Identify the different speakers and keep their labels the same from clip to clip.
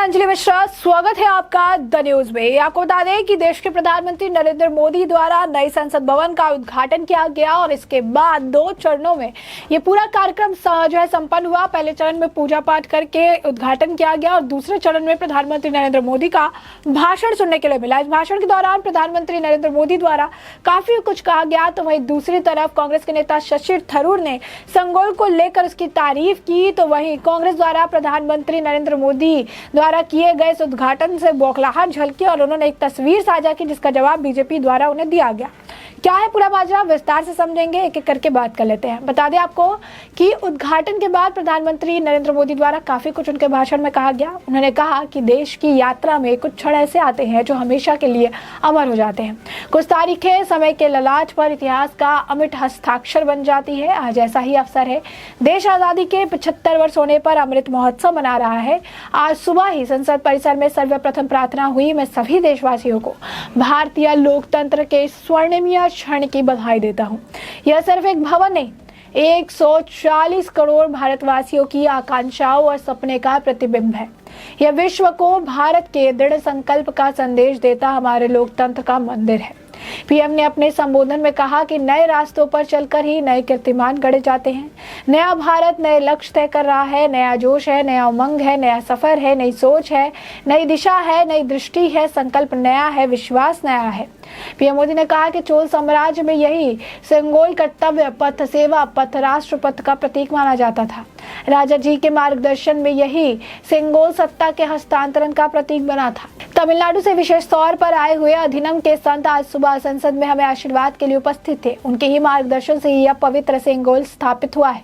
Speaker 1: अंजलि मिश्रा, स्वागत है आपका द न्यूज में। आपको बता दें कि देश के प्रधानमंत्री नरेंद्र मोदी द्वारा नए संसद भवन का उद्घाटन किया गया और इसके बाद 2 चरणों में ये पूरा कार्यक्रम जो है संपन्न हुआ। पहले चरण में पूजा पाठ करके उद्घाटन किया गया और दूसरे चरण में प्रधानमंत्री नरेंद्र मोदी का भाषण सुनने के लिए मिला। इस भाषण के दौरान प्रधानमंत्री नरेंद्र मोदी द्वारा काफी कुछ कहा गया, तो वहीं दूसरी तरफ कांग्रेस के नेता शशि थरूर ने संगोल को लेकर उसकी तारीफ की। तो वहीं कांग्रेस द्वारा प्रधानमंत्री नरेंद्र मोदी द्वारा किए गए इस उद्घाटन से बौखलाहट झलकी और उन्होंने एक तस्वीर साझा की, जिसका जवाब बीजेपी द्वारा उन्हें दिया गया। क्या है पूरा माजरा, विस्तार से समझेंगे, एक एक करके बात कर लेते हैं। बता दें आपको कि उद्घाटन के बाद प्रधानमंत्री नरेंद्र मोदी द्वारा काफी कुछ उनके भाषण में कहा गया। उन्होंने कहा कि देश की यात्रा में कुछ क्षण ऐसे आते हैं जो हमेशा के लिए अमर हो जाते हैं। कुछ तारीखें समय के ललाट पर इतिहास का अमिट हस्ताक्षर बन जाती है। आज ऐसा ही अवसर है। देश आजादी के 75 वर्ष होने पर अमृत महोत्सव मना रहा है। आज सुबह ही संसद परिसर में सर्वप्रथम प्रार्थना हुई। मैं सभी देशवासियों को भारतीय लोकतंत्र के स्वर्णिम क्षण की बधाई देता हूँ। यह सिर्फ एक भवन नहीं, 140 करोड़ भारतवासियों की आकांक्षाओं और सपने का प्रतिबिंब है। यह विश्व को भारत के दृढ़ संकल्प का संदेश देता हमारे लोकतंत्र का मंदिर है। पीएम ने अपने संबोधन में कहा कि नए रास्तों पर चलकर ही नए कीर्तिमान गढ़े जाते हैं। नया भारत नए लक्ष्य तय कर रहा है। नया जोश है, नया उमंग है, नया सफर है, नई सोच है, नई दिशा है, नई दृष्टि है, संकल्प नया है, विश्वास नया है। पीएम मोदी ने कहा कि चोल साम्राज्य में यही संगोल कर्तव्य पथ, सेवा पथ, राष्ट्र पथ का प्रतीक माना जाता था। राजा जी के मार्गदर्शन में यही सेंगोल सत्ता के हस्तांतरण का प्रतीक बना था। तमिलनाडु से विशेष तौर पर आए हुए अधिनम के संत आज सुबह संसद में हमें आशीर्वाद के लिए उपस्थित थे। उनके ही मार्गदर्शन से यह पवित्र सेंगोल स्थापित हुआ है।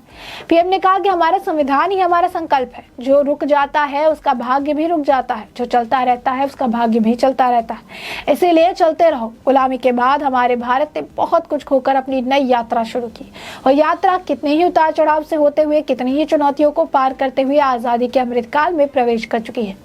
Speaker 1: पीएम ने कहा कि हमारा संविधान ही हमारा संकल्प है। जो रुक जाता है उसका भाग्य भी रुक जाता है, जो चलता रहता है उसका भाग्य भी चलता रहता है। इसीलिए चलते रहो। गुलामी के बाद हमारे भारत ने बहुत कुछ खोकर अपनी नई यात्रा शुरू की और यात्रा कितने ही उतार चढ़ाव से होते हुए, कितनी ही चुनौतियों को पार करते हुए आजादी के अमृतकाल में प्रवेश कर चुकी है।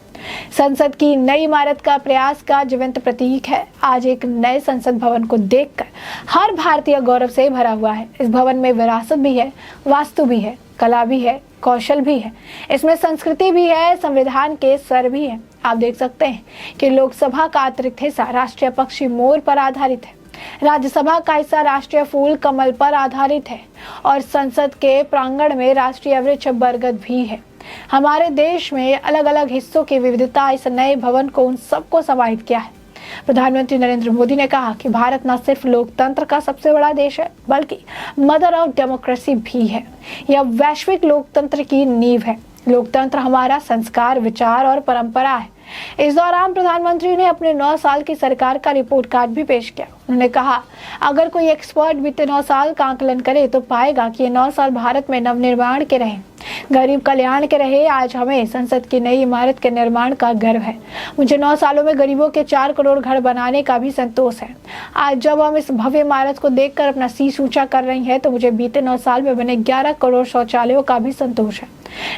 Speaker 1: संसद की नई इमारत का प्रयास का जीवंत प्रतीक है। आज एक नए संसद भवन को देखकर हर भारतीय गौरव से भरा हुआ है। इस भवन में विरासत भी है, वास्तु भी है, कला भी है, कौशल भी है। इसमें संस्कृति भी है, संविधान के स्वर भी है। आप देख सकते हैं कि लोकसभा का अतिरिक्त हिस्सा राष्ट्रीय पक्षी मोर पर आधारित है। राज्यसभा का हिस्सा राष्ट्रीय फूल कमल पर आधारित है और संसद के प्रांगण में राष्ट्रीय वृक्ष बरगद भी है। हमारे देश में अलग अलग हिस्सों की विविधता इस नए भवन को उन सबको समाहित किया है। प्रधानमंत्री नरेंद्र मोदी ने कहा कि भारत न सिर्फ लोकतंत्र का सबसे बड़ा देश है, बल्कि मदर ऑफ डेमोक्रेसी भी है। यह वैश्विक लोकतंत्र की नींव है। लोकतंत्र हमारा संस्कार, विचार और परंपरा है। इस दौरान प्रधानमंत्री ने अपने 9 साल की सरकार का रिपोर्ट कार्ड भी पेश किया। उन्होंने कहा, अगर कोई एक्सपर्ट बीते 9 साल का आकलन करे तो पाएगा कि ये 9 साल भारत में नवनिर्माण के रहे, गरीब कल्याण के रहे। आज हमें संसद की नई इमारत के निर्माण का गर्व है। मुझे 9 सालों में गरीबों के 4 करोड़ घर बनाने का भी संतोष है। आज जब हम इस भव्य इमारत को देखकर अपना शीश ऊंचा कर रही हैं, तो मुझे बीते 9 साल में बने 11 करोड़ शौचालयों का भी संतोष है,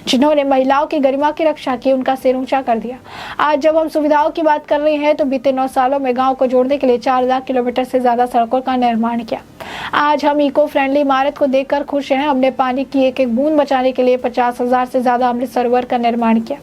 Speaker 1: जिन्होंने महिलाओं की गरिमा की रक्षा की, उनका सिर ऊंचा कर दिया। आज जब हम सुविधाओं की बात कर रहे हैं, तो बीते 9 सालों में गांव को जोड़ने के लिए 4 लाख किलोमीटर से ज्यादा सड़कों का निर्माण किया। आज हम इको फ्रेंडली इमारत को देखकर खुश हैं। हमने पानी की एक एक बूंद बचाने के लिए 50,000 से ज्यादा अमृत सरोवर का निर्माण किया।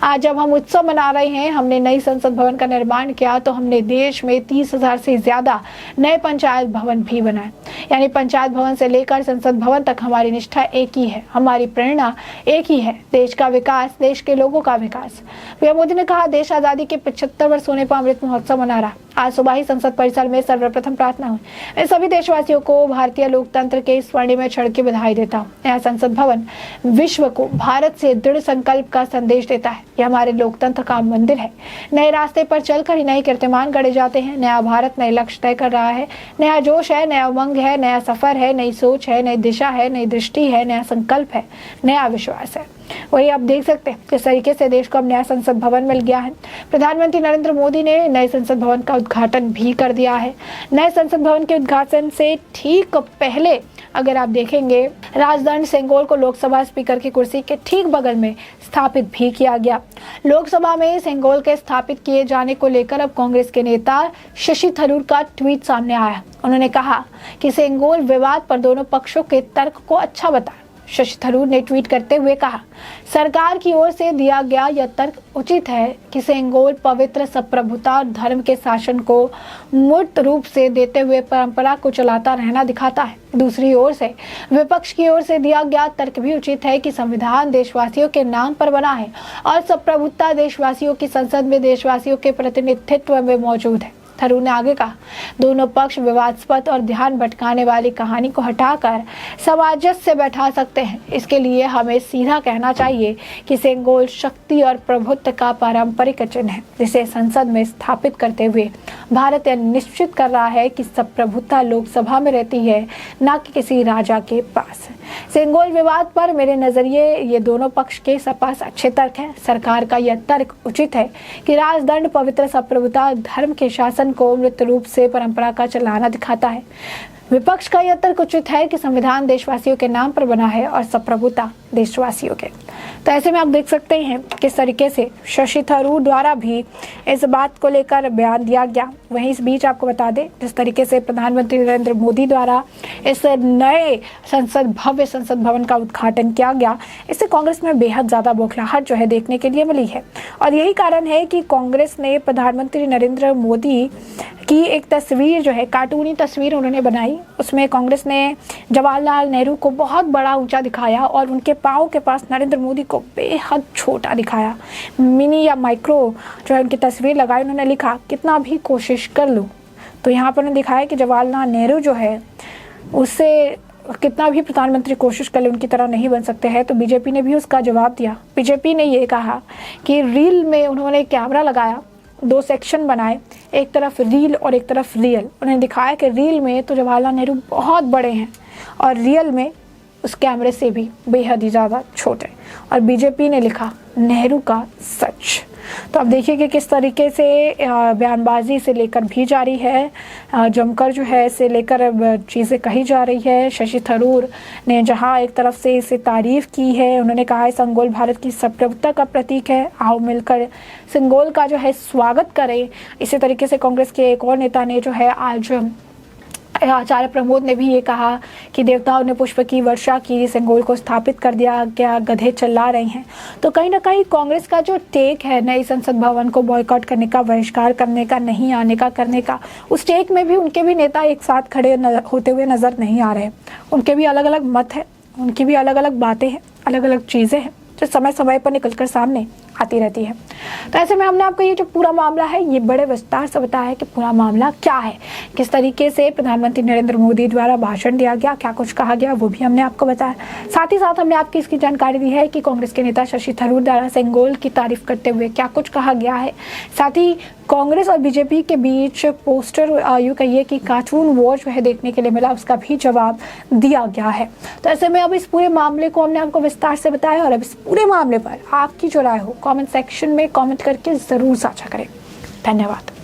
Speaker 1: आज जब हम उत्सव मना रहे हैं, हमने नई संसद भवन का निर्माण किया, तो हमने देश में 30,000 से ज्यादा नए पंचायत भवन भी बनाए। यानी पंचायत भवन से लेकर संसद भवन तक हमारी निष्ठा एक ही है, हमारी प्रेरणा एक ही है, देश का विकास, देश के लोगों का विकास। पीएम मोदी ने कहा, देश आजादी के 75 वर्ष होने पर अमृत महोत्सव मना रहा। आज सुबह ही संसद परिसर में सर्वप्रथम प्रार्थना हुई। मैं सभी देशवासियों को भारतीय लोकतंत्र के स्वर्णिम क्षण की बधाई देता हूँ। यह संसद भवन विश्व को भारत से दृढ़ संकल्प का संदेश देता है। यह हमारे लोकतंत्र का मंदिर है। नए रास्ते पर चलकर ही नए कीर्तिमान गढ़े जाते हैं। नया भारत नए लक्ष्य तय कर रहा है। नया जोश है, नया उमंग है, नया सफर है, नई सोच है, नई दिशा है, नई दृष्टि है, नया संकल्प है, नया विश्वास है। वही आप देख सकते हैं किस तरीके से देश को अब नया संसद भवन मिल गया है। प्रधानमंत्री नरेंद्र मोदी ने नए संसद भवन का उद्घाटन भी कर दिया है। नए संसद भवन के उद्घाटन से ठीक पहले अगर आप देखेंगे, राजदंड सेंगोल को लोकसभा स्पीकर की कुर्सी के ठीक बगल में स्थापित भी किया गया। लोकसभा में सेंगोल के स्थापित किए जाने को लेकर अब कांग्रेस के नेता शशि थरूर का ट्वीट सामने आया। उन्होंने कहा कि सेंगोल विवाद पर दोनों पक्षों के तर्क को अच्छा बताया। शशि थरूर ने ट्वीट करते हुए कहा, सरकार की ओर से दिया गया यह तर्क उचित है कि सेंगोल पवित्र संप्रभुता और धर्म के शासन को मूर्त रूप से देते हुए परंपरा को चलाता रहना दिखाता है। दूसरी ओर से विपक्ष की ओर से दिया गया तर्क भी उचित है कि संविधान देशवासियों के नाम पर बना है और संप्रभुता देशवासियों की संसद में देशवासियों के प्रतिनिधित्व में मौजूद है। थरूर ने आगे कहा, दोनों पक्ष विवादास्पद और ध्यान भटकाने वाली कहानी को हटाकर सामंजस्य से बैठा सकते हैं। इसके लिए हमें सीधा कहना चाहिए कि सेंगोल शक्ति और प्रभुत्व का पारंपरिक चिन्ह है, जिसे संसद में स्थापित करते हुए भारत यह निश्चित कर रहा है कि संप्रभुता लोकसभा में रहती है, न कि किसी राजा के पास। सेंगोल विवाद पर मेरे नजरिए ये दोनों पक्ष के पास अच्छे तर्क हैं। सरकार का यह तर्क उचित है कि राजदंड पवित्र संप्रभुता धर्म के शासन को मूर्त रूप से परंपरा का चलाना दिखाता है। विपक्ष का यह तर्क उचित है कि संविधान देशवासियों के नाम पर बना है और संप्रभुता देशवासियों के। तो ऐसे में आप देख सकते हैं किस तरीके से शशि थरूर द्वारा भी इस बात को लेकर बयान दिया गया। वहीं इस बीच आपको बता दें, जिस तरीके से प्रधानमंत्री नरेंद्र मोदी द्वारा इस नए भव्य संसद भवन का उद्घाटन किया गया, इससे कांग्रेस में बेहद ज़्यादा बौखलाहट जो है देखने के लिए मिली है। और यही कारण है कि कांग्रेस ने प्रधानमंत्री नरेंद्र मोदी की एक तस्वीर जो है, कार्टूनी तस्वीर उन्होंने बनाई। उसमें कांग्रेस ने जवाहरलाल नेहरू को बहुत बड़ा ऊंचा दिखाया और उनके पाँव के पास नरेंद्र मोदी को बेहद छोटा दिखाया। मिनी या माइक्रो जो है उनकी तस्वीर लगाई। उन्होंने लिखा, कितना भी कोशिश कर लूँ। तो यहाँ पर उन्होंने दिखाया कि जवाहरलाल नेहरू जो है उससे कितना भी प्रधानमंत्री कोशिश कर ले उनकी तरह नहीं बन सकते हैं। तो बीजेपी ने भी उसका जवाब दिया। बीजेपी ने ये कहा कि रील में उन्होंने कैमरा लगाया, 2 सेक्शन बनाए, एक तरफ रील और एक तरफ रियल। उन्हें दिखाया कि रील में तो जवाहरलाल नेहरू बहुत बड़े हैं और रियल में उस कैमरे से भी बेहद ही ज़्यादा छोटे। और बीजेपी ने लिखा, नेहरू का सच। तो अब देखिए कि किस तरीके से बयानबाजी से लेकर भी जारी है, जमकर जो है इसे लेकर चीज़ें कही जा रही है। शशि थरूर ने जहां एक तरफ से इसे तारीफ़ की है, उन्होंने कहा है सेंगोल भारत की संप्रभुता का प्रतीक है, आओ मिलकर सेंगोल का जो है स्वागत करें। इसी तरीके से कांग्रेस के एक और नेता ने जो है आज आचार्य प्रमोद ने भी ये कहा कि देवताओं ने पुष्प की वर्षा की, सेंगोल को स्थापित कर दिया, क्या गधे चिल्ला रहे हैं। तो कहीं ना कहीं कांग्रेस का जो टेक है नई संसद भवन को बॉयकॉट करने का, बहिष्कार करने का, नहीं आने का करने का, उस टेक में भी उनके भी नेता एक साथ खड़े होते हुए नजर नहीं आ रहे। उनके भी अलग अलग मत है, उनकी भी अलग अलग बातें हैं, अलग अलग चीज़ें हैं जो समय समय पर निकलकर सामने आती रहती है। तो ऐसे में हमने आपको ये जो पूरा मामला है ये बड़े विस्तार से बताया है कि पूरा मामला क्या है, किस तरीके से प्रधानमंत्री नरेंद्र मोदी द्वारा भाषण दिया गया, क्या कुछ कहा गया, वो भी हमने आपको बताया। साथ ही साथ हमने आपकी इसकी जानकारी दी है कि कांग्रेस के नेता शशि थरूर द्वारा सेंगोल की तारीफ करते हुए क्या कुछ कहा गया है। साथ ही कांग्रेस और बीजेपी के बीच पोस्टर यूँ कहिए कि कार्टून वॉर जो है देखने के लिए मिला, उसका भी जवाब दिया गया है। तो ऐसे में अब इस पूरे मामले को हमने आपको विस्तार से बताया और अब इस पूरे मामले पर आपकी जो राय हो कमेंट सेक्शन में कमेंट करके ज़रूर साझा करें। धन्यवाद।